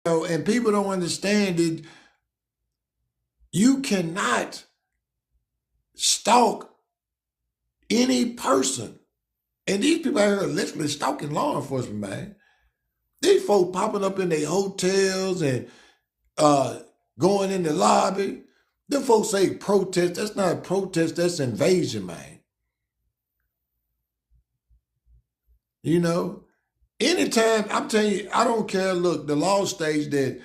And people don't understand that you cannot stalk any person. And these people out here are literally stalking law enforcement, man. These folks popping up in their hotels and going in the lobby. Them folks say protest. That's not a protest, that's invasion, man. You know? Anytime, I'm telling you, I don't care. Look, the law states that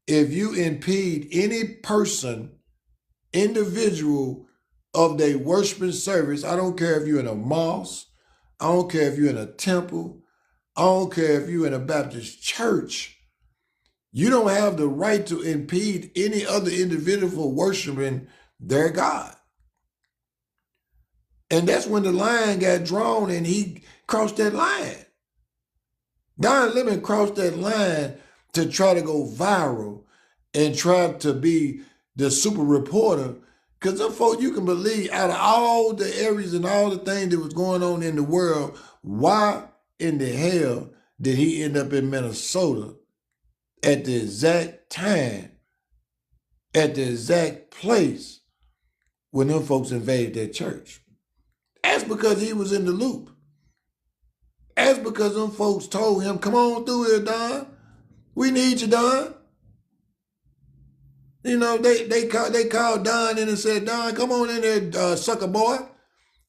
if you impede any person, individual of their worshiping service, I don't care if you're in a mosque, I don't care if you're in a temple, I don't care if you're in a Baptist church, you don't have the right to impede any other individual for worshiping their God. And that's when the line got drawn and he crossed that line. Don Lemon crossed that line to try to go viral and try to be the super reporter. Because them folks, you can believe, out of all the areas and all the things that was going on in the world, why in the hell did he end up in Minnesota at the exact time, at the exact place when them folks invaded that church? That's because he was in the loop. That's because them folks told him, come on through here, Don. We need you, Don. You know, they called Don in and said, Don, come on in there, sucker boy.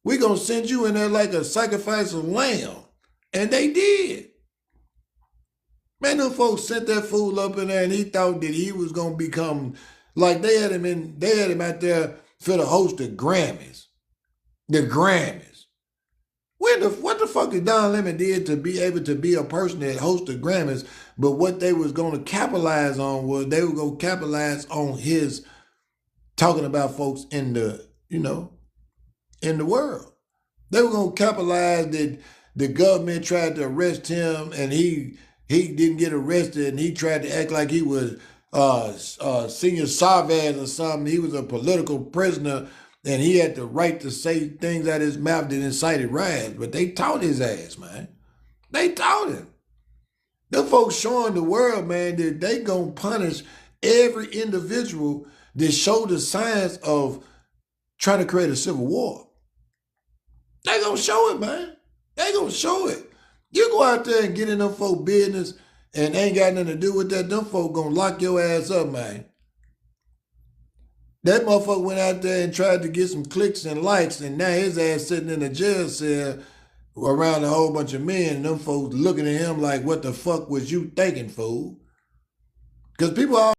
We gonna send you in there like a sacrifice of lamb. And they did. Man, them folks sent that fool up in there and he thought that he was gonna become, like they had him out there for the host of Grammys. The Grammys. What the fuck did Don Lemon did to be able to be a person that hosted Grammys, but what they was going to capitalize on was they were going to capitalize on his talking about folks in the, in the world. They were going to capitalize that the government tried to arrest him and he didn't get arrested and he tried to act like he was Senior Chavez or something. He was a political prisoner and he had the right to say things out of his mouth that incited riots. But they taught his ass, man. They taught him. Them folks showing the world, man, that they gonna punish every individual that showed the signs of trying to create a civil war. They gonna show it, man. They gonna show it. You go out there and get in them folk business and ain't got nothing to do with that, them folk gonna lock your ass up, man. That motherfucker went out there and tried to get some clicks and likes, and now his ass sitting in a jail cell around a whole bunch of men, and them folks looking at him like, what the fuck was you thinking, fool? Because people